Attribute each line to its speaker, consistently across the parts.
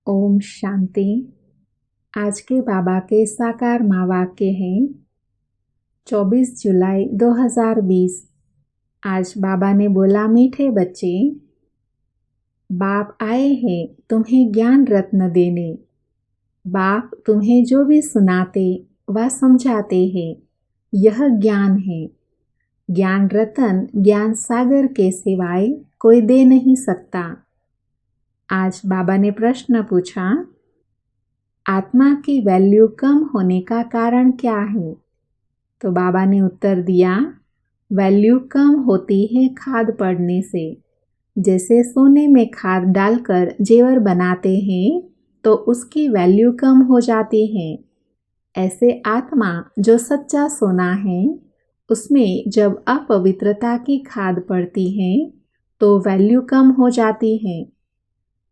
Speaker 1: ओम शांति। आज के बाबा के साकार माँ वाक्य हैं 24 जुलाई 2020। आज बाबा ने बोला, मीठे बच्चे, बाप आए हैं तुम्हें ज्ञान रत्न देने। बाप तुम्हें जो भी सुनाते व समझाते हैं यह ज्ञान है। ज्ञान रतन ज्ञान सागर के सिवाय कोई दे नहीं सकता। आज बाबा ने प्रश्न पूछा, आत्मा की वैल्यू कम होने का कारण क्या है? तो बाबा ने उत्तर दिया, वैल्यू कम होती है खाद पड़ने से। जैसे सोने में खाद डालकर जेवर बनाते हैं तो उसकी वैल्यू कम हो जाती है। ऐसे आत्मा जो सच्चा सोना है उसमें जब अपवित्रता की खाद पड़ती है तो वैल्यू कम हो जाती है।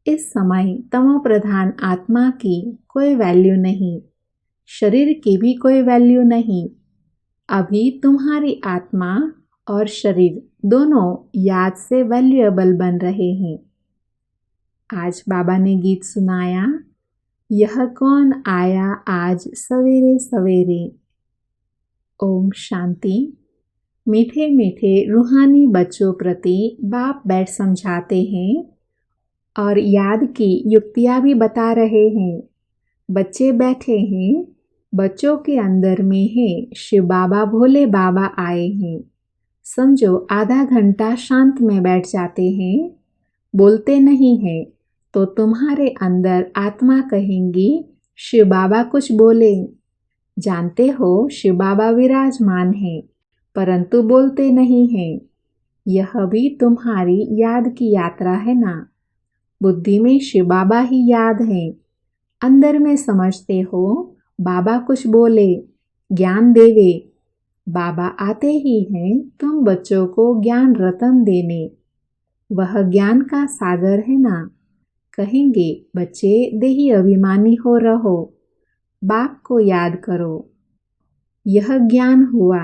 Speaker 1: इस समय तमो प्रधान आत्मा की कोई वैल्यू नहीं, शरीर की भी कोई वैल्यू नहीं। अभी तुम्हारी आत्मा और शरीर दोनों याद से वैल्यूएबल बन रहे हैं। आज बाबा ने गीत सुनाया, यह कौन आया आज सवेरे सवेरे। ओम शांति। मीठे मीठे रूहानी बच्चों प्रति बाप बैठ समझाते हैं और याद की युक्तियाँ भी बता रहे हैं। बच्चे बैठे हैं, बच्चों के अंदर में है शिव बाबा भोले बाबा आए हैं। समझो आधा घंटा शांत में बैठ जाते हैं, बोलते नहीं हैं तो तुम्हारे अंदर आत्मा कहेंगी शिव बाबा कुछ बोले। जानते हो शिव बाबा विराजमान है परंतु बोलते नहीं हैं। यह भी तुम्हारी याद की यात्रा है ना। बुद्धि में शिव बाबा ही याद है, अंदर में समझते हो बाबा कुछ बोले, ज्ञान देवे। बाबा आते ही हैं तुम बच्चों को ज्ञान रतन देने। वह ज्ञान का सागर है ना। कहेंगे बच्चे देही अभिमानी हो रहो, बाप को याद करो। यह ज्ञान हुआ।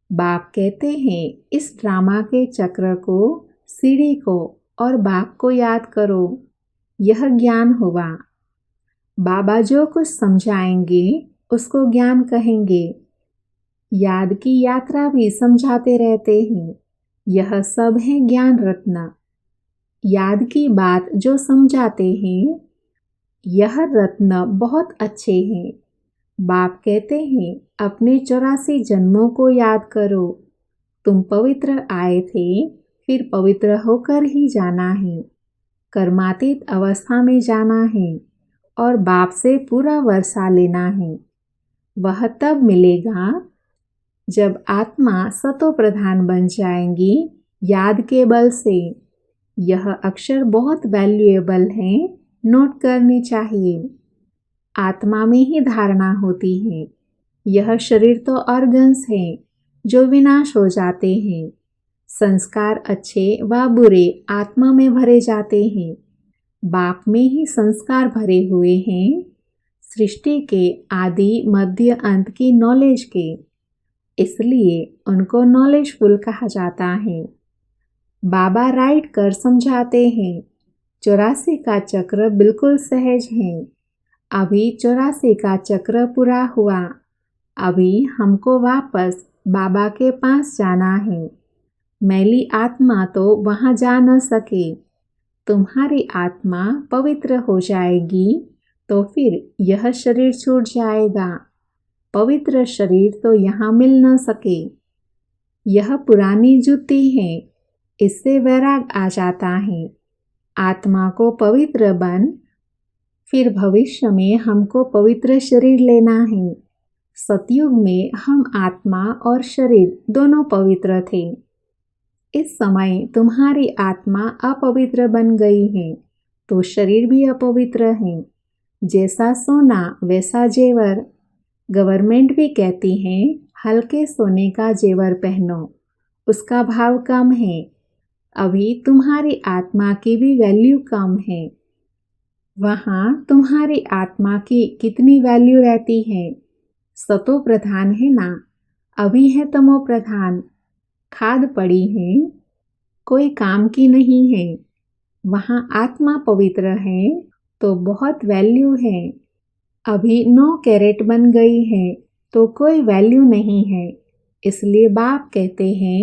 Speaker 1: बाप कहते हैं इस ड्रामा के चक्र को, सीढ़ी को और बाप को याद करो। यह ज्ञान हुआ। बाबा जो कुछ समझाएंगे उसको ज्ञान कहेंगे। याद की यात्रा भी समझाते रहते हैं। यह सब है ज्ञान रत्न। याद की बात जो समझाते हैं यह रत्न बहुत अच्छे हैं। बाप कहते हैं अपने 84 जन्मों को याद करो। तुम पवित्र आए थे, फिर पवित्र होकर ही जाना है। कर्मातीत अवस्था में जाना है और बाप से पूरा वर्षा लेना है। वह तब मिलेगा जब आत्मा सतो प्रधान बन जाएंगी याद के बल से। यह अक्षर बहुत वैल्यूएबल है, नोट करनी चाहिए। आत्मा में ही धारणा होती है। यह शरीर तो ऑर्गन्स है जो विनाश हो जाते हैं। संस्कार अच्छे व बुरे आत्मा में भरे जाते हैं। बाप में ही संस्कार भरे हुए हैं, सृष्टि के आदि मध्य अंत की नॉलेज के। इसलिए उनको नॉलेजफुल कहा जाता है। बाबा राइट कर समझाते हैं 84 का चक्र बिल्कुल सहज है। अभी 84 का चक्र पूरा हुआ। अभी हमको वापस बाबा के पास जाना है। मैली आत्मा तो वहाँ जा न सके। तुम्हारी आत्मा पवित्र हो जाएगी तो फिर यह शरीर छूट जाएगा। पवित्र शरीर तो यहाँ मिल न सके। यह पुरानी जुत्ती है, इससे वैराग आ जाता है। आत्मा को पवित्र बन, फिर भविष्य में हमको पवित्र शरीर लेना है। सतयुग में हम आत्मा और शरीर दोनों पवित्र थे। इस समय तुम्हारी आत्मा अपवित्र बन गई है तो शरीर भी अपवित्र है। जैसा सोना वैसा जेवर। गवर्नमेंट भी कहती है हल्के सोने का जेवर पहनो, उसका भाव कम है। अभी तुम्हारी आत्मा की भी वैल्यू कम है। वहाँ तुम्हारी आत्मा की कितनी वैल्यू रहती है। सतो प्रधान है ना, अभी है तमो प्रधान। खाद पड़ी है, कोई काम की नहीं है। वहाँ आत्मा पवित्र है तो बहुत वैल्यू है। अभी 9 कैरेट बन गई है तो कोई वैल्यू नहीं है। इसलिए बाप कहते हैं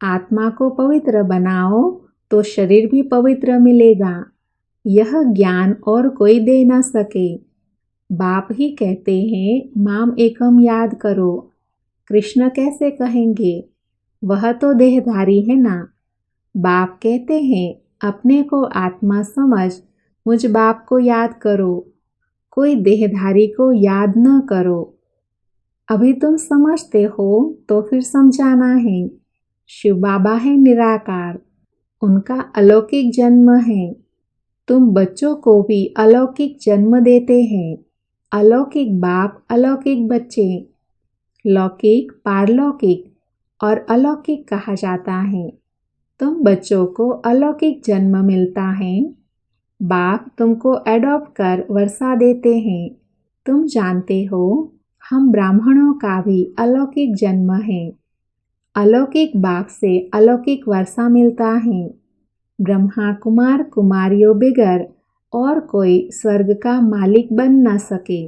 Speaker 1: आत्मा को पवित्र बनाओ तो शरीर भी पवित्र मिलेगा। यह ज्ञान और कोई दे न सके। बाप ही कहते हैं माम एकम याद करो। कृष्ण कैसे कहेंगे, वह तो देहधारी है ना। बाप कहते हैं अपने को आत्मा समझ मुझ बाप को याद करो, कोई देहधारी को याद न करो। अभी तुम समझते हो तो फिर समझाना है। शिव बाबा है निराकार, उनका अलौकिक जन्म है। तुम बच्चों को भी अलौकिक जन्म देते हैं। अलौकिक बाप अलौकिक बच्चे, लौकिक पारलौकिक और अलौकिक कहा जाता है। तुम बच्चों को अलौकिक जन्म मिलता है। बाप तुमको एडॉप्ट कर वर्षा देते हैं। तुम जानते हो हम ब्राह्मणों का भी अलौकिक जन्म है। अलौकिक बाप से अलौकिक वर्षा मिलता है। ब्रह्मा कुमार कुमारियों बगैर और कोई स्वर्ग का मालिक बन न सके।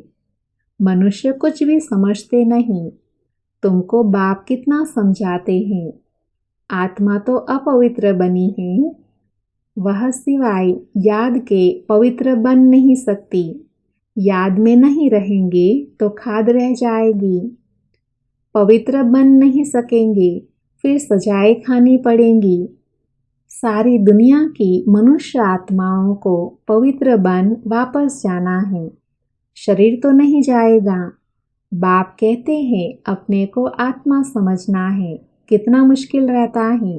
Speaker 1: मनुष्य कुछ भी समझते नहीं। तुमको बाप कितना समझाते हैं। आत्मा तो अपवित्र बनी है, वह सिवाय याद के पवित्र बन नहीं सकती। याद में नहीं रहेंगे तो खाद रह जाएगी। पवित्र बन नहीं सकेंगे, फिर सजाएं खानी पड़ेंगी। सारी दुनिया की मनुष्य आत्माओं को पवित्र बन वापस जाना है। शरीर तो नहीं जाएगा। बाप कहते हैं अपने को आत्मा समझना है, कितना मुश्किल रहता है।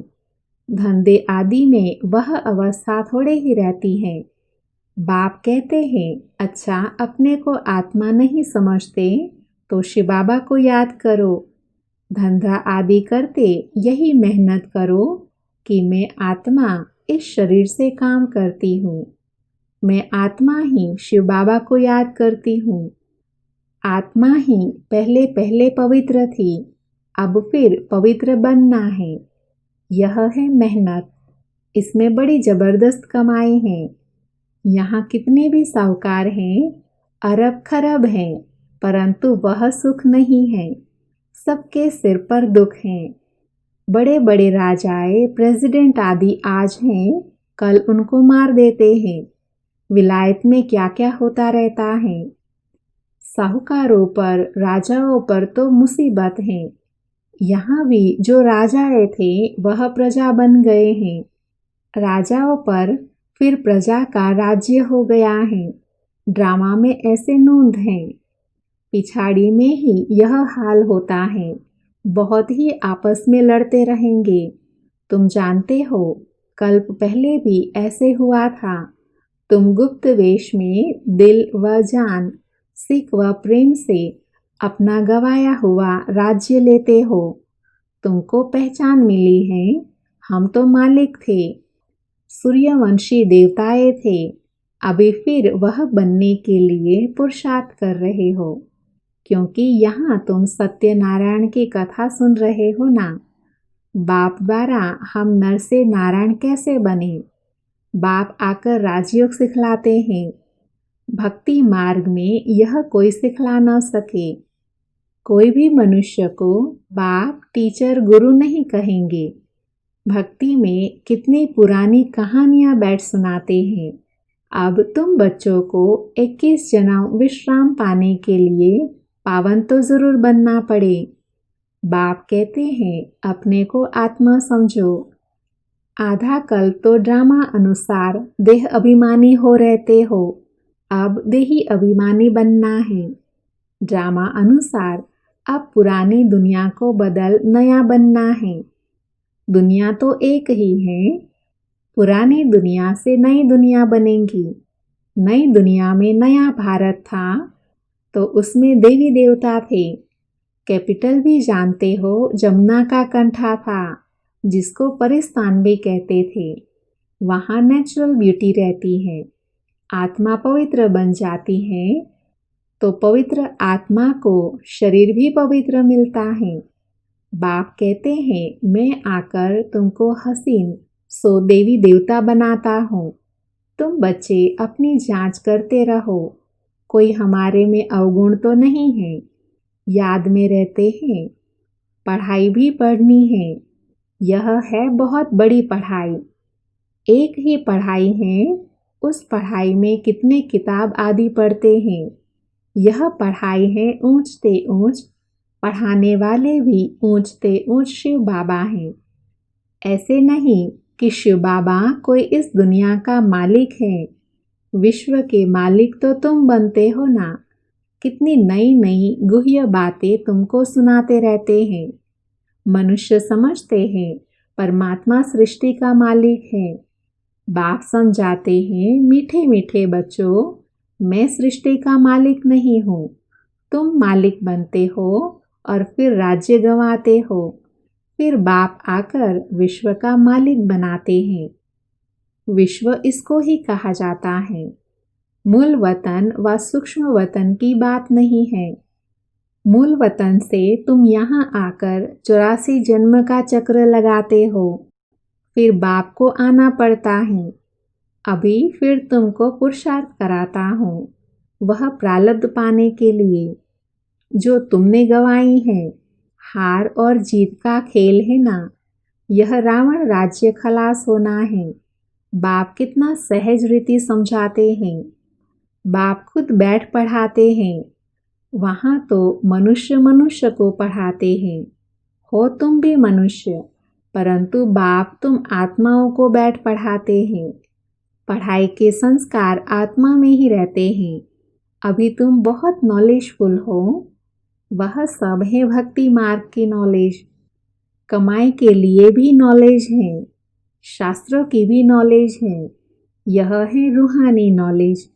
Speaker 1: धंधे आदि में वह अवस्था थोड़े ही रहती है। बाप कहते हैं अच्छा अपने को आत्मा नहीं समझते तो शिव बाबा को याद करो। धंधा आदि करते यही मेहनत करो कि मैं आत्मा इस शरीर से काम करती हूँ। मैं आत्मा ही शिव बाबा को याद करती हूँ। आत्मा ही पहले पहले पवित्र थी, अब फिर पवित्र बनना है। यह है मेहनत, इसमें बड़ी जबरदस्त कमाई है। यहाँ कितने भी साहूकार हैं, अरब खरब हैं, परंतु वह सुख नहीं है। सबके सिर पर दुख हैं। बड़े बड़े राजाए प्रेसिडेंट आदि आज हैं, कल उनको मार देते हैं। विलायत में क्या क्या होता रहता है। साहूकारों पर राजाओं पर तो मुसीबत है। यहाँ भी जो राजाए थे वह प्रजा बन गए हैं। राजाओं पर फिर प्रजा का राज्य हो गया है। ड्रामा में ऐसे नूंद हैं। पिछाड़ी में ही यह हाल होता है। बहुत ही आपस में लड़ते रहेंगे। तुम जानते हो कल्प पहले भी ऐसे हुआ था। तुम गुप्त वेश में दिल व जान, सिख व प्रेम से अपना गवाया हुआ राज्य लेते हो। तुमको पहचान मिली है। हम तो मालिक थे, सूर्यवंशी देवताएं थे। अभी फिर वह बनने के लिए पुरुषार्थ कर रहे हो, क्योंकि यहाँ तुम सत्यनारायण की कथा सुन रहे हो ना। बाप द्वारा हम नर से नारायण कैसे बने। बाप आकर राजयोग सिखलाते हैं। भक्ति मार्ग में यह कोई सिखला न सके। कोई भी मनुष्य को बाप टीचर गुरु नहीं कहेंगे। भक्ति में कितनी पुरानी कहानियां बैठ सुनाते हैं। अब तुम बच्चों को 21 जन्म विश्राम पाने के लिए पावन तो जरूर बनना पड़े। बाप कहते हैं अपने को आत्मा समझो। आधा कल तो ड्रामा अनुसार देह अभिमानी हो रहते हो, अब देही अभिमानी बनना है। ड्रामा अनुसार अब पुरानी दुनिया को बदल नया बनना है। दुनिया तो एक ही है। पुरानी दुनिया से नई दुनिया बनेगी। नई दुनिया में नया भारत था तो उसमें देवी देवता थे। कैपिटल भी जानते हो जमुना का कंठा था, जिसको परिस्तान भी कहते थे। वहाँ नेचुरल ब्यूटी रहती है। आत्मा पवित्र बन जाती है तो पवित्र आत्मा को शरीर भी पवित्र मिलता है। बाप कहते हैं मैं आकर तुमको हसीन सो देवी देवता बनाता हूँ। तुम बच्चे अपनी जांच करते रहो, कोई हमारे में अवगुण तो नहीं है। याद में रहते हैं, पढ़ाई भी पढ़नी है। यह है बहुत बड़ी पढ़ाई। एक ही पढ़ाई है, उस पढ़ाई में कितने किताब आदि पढ़ते हैं। यह पढ़ाई है ऊंचते ऊंच, पढ़ाने वाले भी ऊंचते ऊंच शिव बाबा हैं। ऐसे नहीं कि शिव बाबा कोई इस दुनिया का मालिक है। विश्व के मालिक तो तुम बनते हो ना। कितनी नई नई गुह्य बातें तुमको सुनाते रहते हैं। मनुष्य समझते हैं परमात्मा सृष्टि का मालिक है। बाप समझाते हैं, मीठे मीठे बच्चों, मैं सृष्टि का मालिक नहीं हूँ। तुम मालिक बनते हो और फिर राज्य गंवाते हो। फिर बाप आकर विश्व का मालिक बनाते हैं। विश्व इसको ही कहा जाता है। मूल वतन व सूक्ष्म वतन की बात नहीं है। मूल वतन से तुम यहाँ आकर 84 जन्म का चक्र लगाते हो। फिर बाप को आना पड़ता है। अभी फिर तुमको पुरुषार्थ कराता हूँ, वह प्रारब्ध पाने के लिए जो तुमने गंवाई है। हार और जीत का खेल है ना। यह रावण राज्य खलास होना है। बाप कितना सहज रीति समझाते हैं। बाप खुद बैठ पढ़ाते हैं। वहाँ तो मनुष्य मनुष्य को पढ़ाते हैं। हो तुम भी मनुष्य, परंतु बाप तुम आत्माओं को बैठ पढ़ाते हैं। पढ़ाई के संस्कार आत्मा में ही रहते हैं। अभी तुम बहुत नॉलेजफुल हो। वह सब है भक्ति मार्ग की नॉलेज। कमाई के लिए भी नॉलेज है, शास्त्रों की भी नॉलेज है। यह है रूहानी नॉलेज।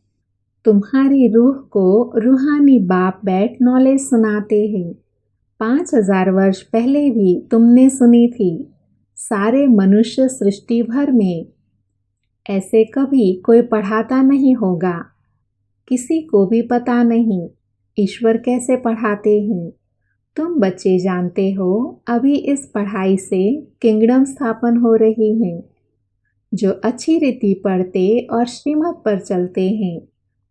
Speaker 1: तुम्हारी रूह को रूहानी बाप बैठ नॉलेज सुनाते हैं। 5000 वर्ष पहले भी तुमने सुनी थी। सारे मनुष्य सृष्टि भर में ऐसे कभी कोई पढ़ाता नहीं होगा। किसी को भी पता नहीं ईश्वर कैसे पढ़ाते हैं। तुम बच्चे जानते हो, अभी इस पढ़ाई से किंगडम स्थापन हो रही है। जो अच्छी रीति पढ़ते और श्रीमत पर चलते हैं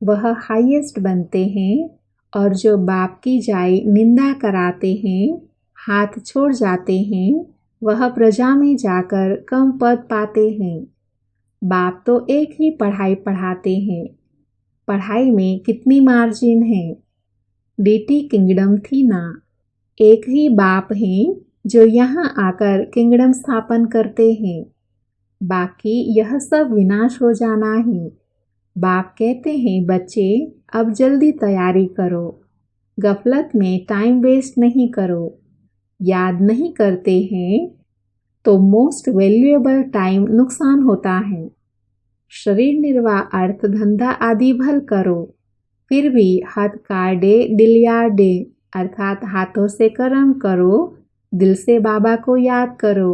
Speaker 1: वह हाईएस्ट बनते हैं, और जो बाप की जाय निंदा कराते हैं, हाथ छोड़ जाते हैं, वह प्रजा में जाकर कम पद पाते हैं। बाप तो एक ही पढ़ाई पढ़ाते हैं। पढ़ाई में कितनी मार्जिन है। डीटी किंगडम थी ना। एक ही बाप हैं जो यहाँ आकर किंगडम स्थापन करते हैं। बाकी यह सब विनाश हो जाना है। बाप कहते हैं, बच्चे अब जल्दी तैयारी करो। गफलत में टाइम वेस्ट नहीं करो। याद नहीं करते हैं तो मोस्ट वैल्यूएबल टाइम नुकसान होता है। शरीर निर्वाह अर्थ धंधा आदि भल करो, फिर भी हाथ काटे दिलियाडे अर्थात हाथों से कर्म करो, दिल से बाबा को याद करो।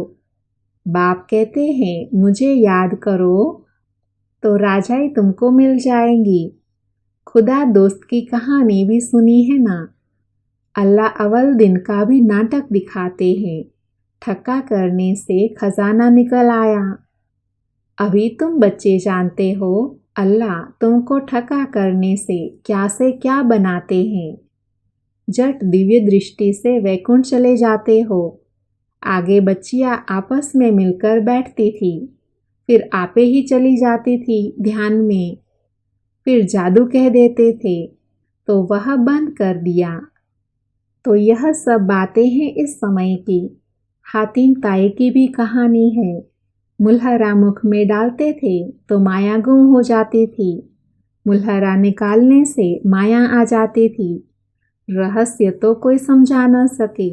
Speaker 1: बाप कहते हैं, मुझे याद करो तो राजाई तुमको मिल जाएंगी। खुदा दोस्त की कहानी भी सुनी है ना। अल्लाह अव्वल दिन का भी नाटक दिखाते हैं। ठक्का करने से खजाना निकल आया। अभी तुम बच्चे जानते हो अल्लाह तुमको ठक्का करने से क्या बनाते हैं। जट दिव्य दृष्टि से वैकुंठ चले जाते हो। आगे बच्चियां आपस में मिलकर बैठती थी, फिर आपे ही चली जाती थी ध्यान में। फिर जादू कह देते थे तो वह बंद कर दिया। तो यह सब बातें हैं इस समय की। हातिम ताई की भी कहानी है। मुल्हरा मुख में डालते थे तो माया गुम हो जाती थी। मुल्हरा निकालने से माया आ जाती थी। रहस्य तो कोई समझा न सके।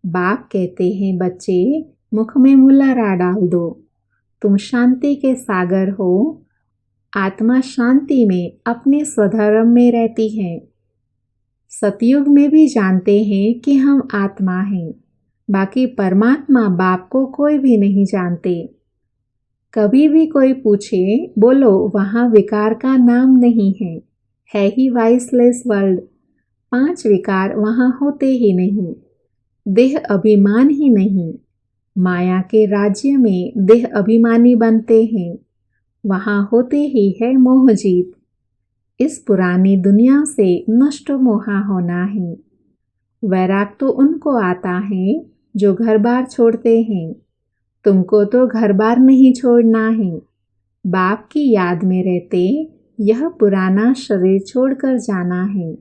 Speaker 1: बाप कहते हैं, बच्चे मुख में मुल्हरा डाल दो। तुम शांति के सागर हो। आत्मा शांति में अपने स्वधर्म में रहती है। सतयुग में भी जानते हैं कि हम आत्मा हैं, बाकी परमात्मा बाप को कोई भी नहीं जानते। कभी भी कोई पूछे, बोलो वहाँ विकार का नाम नहीं है ही वाइसलेस वर्ल्ड। 5 विकार वहाँ होते ही नहीं। देह अभिमान ही नहीं। माया के राज्य में देह अभिमानी बनते हैं। वहाँ होते ही है मोह जीत। इस पुरानी दुनिया से नष्ट मोहा होना है। वैराग तो उनको आता है जो घर बार छोड़ते हैं। तुमको तो घर बार नहीं छोड़ना है। बाप की याद में रहते यह पुराना शरीर छोड़कर जाना है।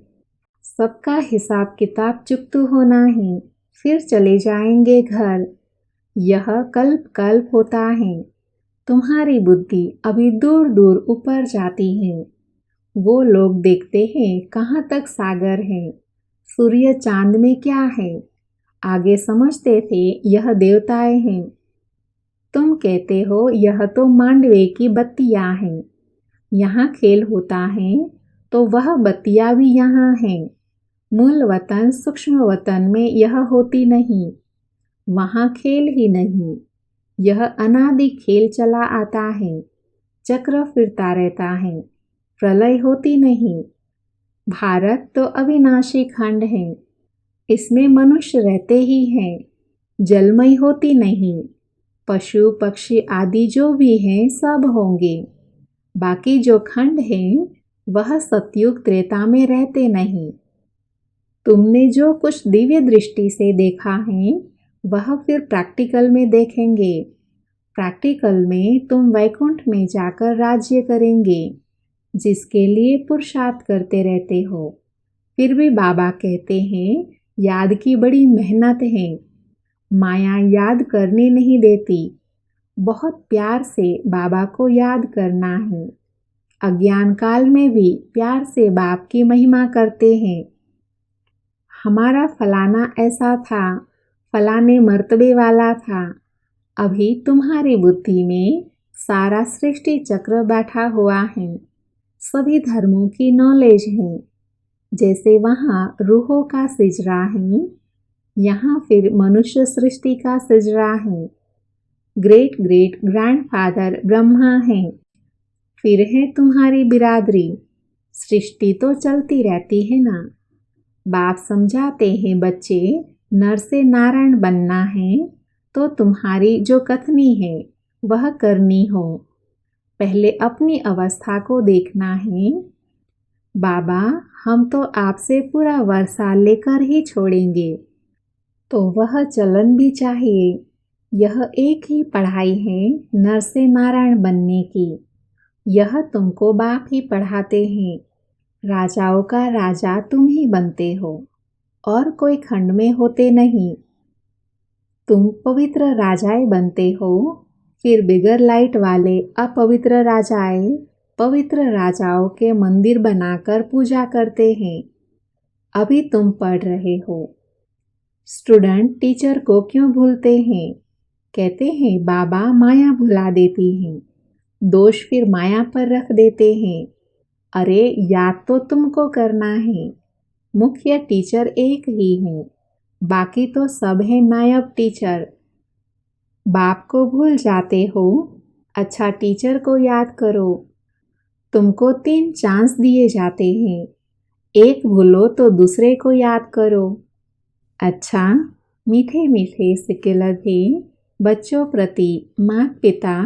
Speaker 1: सबका हिसाब किताब चुकतू होना है, फिर चले जाएंगे घर। यह कल्प कल्प होता है। तुम्हारी बुद्धि अभी दूर दूर ऊपर जाती है। वो लोग देखते हैं कहाँ तक सागर है, सूर्य चांद में क्या है। आगे समझते थे यह देवताएं हैं। तुम कहते हो यह तो मांडवे की बत्तियां हैं। यहाँ खेल होता है तो वह बत्तियां भी यहाँ हैं। मूल वतन सूक्ष्म वतन में यह होती नहीं। वहाँ खेल ही नहीं। यह अनादि खेल चला आता है। चक्र फिरता रहता है। प्रलय होती नहीं। भारत तो अविनाशी खंड है। इसमें मनुष्य रहते ही हैं। जलमय होती नहीं। पशु पक्षी आदि जो भी हैं सब होंगे। बाकी जो खंड हैं वह सतयुग त्रेता में रहते नहीं। तुमने जो कुछ दिव्य दृष्टि से देखा है वह फिर प्रैक्टिकल में देखेंगे। प्रैक्टिकल में तुम वैकुंठ में जाकर राज्य करेंगे, जिसके लिए पुरुषार्थ करते रहते हो। फिर भी बाबा कहते हैं याद की बड़ी मेहनत है। माया याद करने नहीं देती। बहुत प्यार से बाबा को याद करना है। अज्ञान काल में भी प्यार से बाप की महिमा करते हैं। हमारा फलाना ऐसा था, फलाने मर्तबे वाला था। अभी तुम्हारी बुद्धि में सारा सृष्टि चक्र बैठा हुआ है। सभी धर्मों की नॉलेज है। जैसे वहाँ रूहों का सिजरा है, यहाँ फिर मनुष्य सृष्टि का सिजरा है। ग्रेट ग्रेट ग्रैंडफादर ब्रह्मा है। फिर है तुम्हारी बिरादरी। सृष्टि तो चलती रहती है ना। बाप समझाते हैं बच्चे, नर से नारायण बनना है तो तुम्हारी जो कथनी है वह करनी हो। पहले अपनी अवस्था को देखना है। बाबा हम तो आपसे पूरा वर्षा लेकर ही छोड़ेंगे, तो वह चलन भी चाहिए। यह एक ही पढ़ाई है नर से नारायण बनने की। यह तुमको बाप ही पढ़ाते हैं। राजाओं का राजा तुम ही बनते हो और कोई खंड में होते नहीं। तुम पवित्र राजाएं बनते हो, फिर बिगर लाइट वाले अपवित्र राजाएं पवित्र राजाओं के मंदिर बनाकर पूजा करते हैं। अभी तुम पढ़ रहे हो। स्टूडेंट टीचर को क्यों भूलते हैं? कहते हैं बाबा माया भुला देती हैं। दोष फिर माया पर रख देते हैं। अरे याद तो तुमको करना है। मुख्य टीचर एक ही है, बाकी तो सब है नायब टीचर। बाप को भूल जाते हो, अच्छा टीचर को याद करो। तुमको 3 चांस दिए जाते हैं। एक भूलो तो दूसरे को याद करो। अच्छा, मीठे मीठे सिकेलधे बच्चों प्रति माता पिता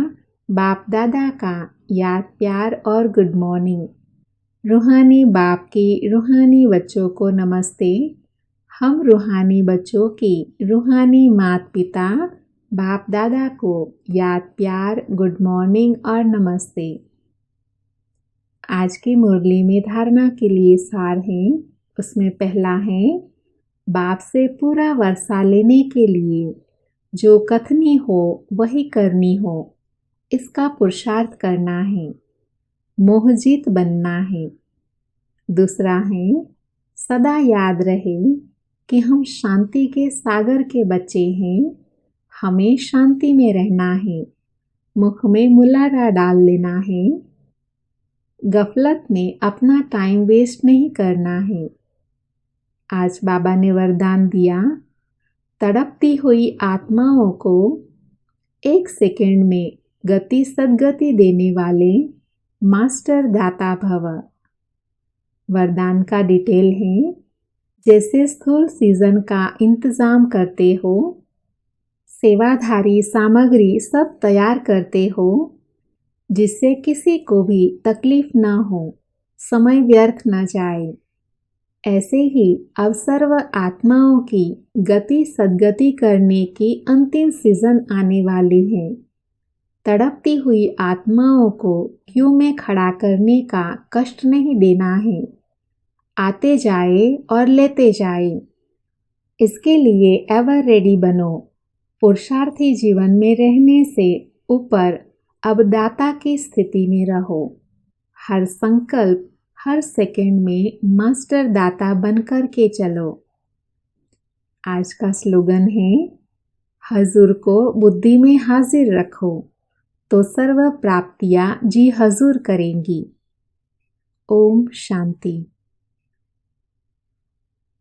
Speaker 1: बाप दादा का याद प्यार और गुड मॉर्निंग। रूहानी बाप की रूहानी बच्चों को नमस्ते। हम रूहानी बच्चों की रूहानी माता पिता बाप दादा को याद प्यार गुड मॉर्निंग और नमस्ते। आज की मुरली में धारणा के लिए सार है। उसमें पहला है, बाप से पूरा वर्षा लेने के लिए जो कथनी हो वही करनी हो, इसका पुरुषार्थ करना है। मोहजीत बनना है। दूसरा है, सदा याद रहे कि हम शांति के सागर के बच्चे हैं। हमें शांति में रहना है। मुख में मुलारा डाल लेना है। गफलत में अपना टाइम वेस्ट नहीं करना है। आज बाबा ने वरदान दिया, तड़पती हुई आत्माओं को 1 सेकंड में गति सद्गति देने वाले मास्टर दाता भव। वरदान का डिटेल है, जैसे स्थूल सीजन का इंतजाम करते हो, सेवाधारी सामग्री सब तैयार करते हो, जिससे किसी को भी तकलीफ ना हो, समय व्यर्थ न जाए। ऐसे ही अब सर्व आत्माओं की गति सद्गति करने की अंतिम सीजन आने वाली है। तड़पती हुई आत्माओं को क्यू में खड़ा करने का कष्ट नहीं देना है। आते जाए और लेते जाए। इसके लिए एवर रेडी बनो। पुरुषार्थी जीवन में रहने से ऊपर अब दाता की स्थिति में रहो। हर संकल्प, हर सेकंड में मास्टर दाता बनकर के चलो। आज का स्लोगन है, हजूर को बुद्धि में हाजिर रखो तो सर्व प्राप्तियां जी हजूर करेंगी। ओम शांति।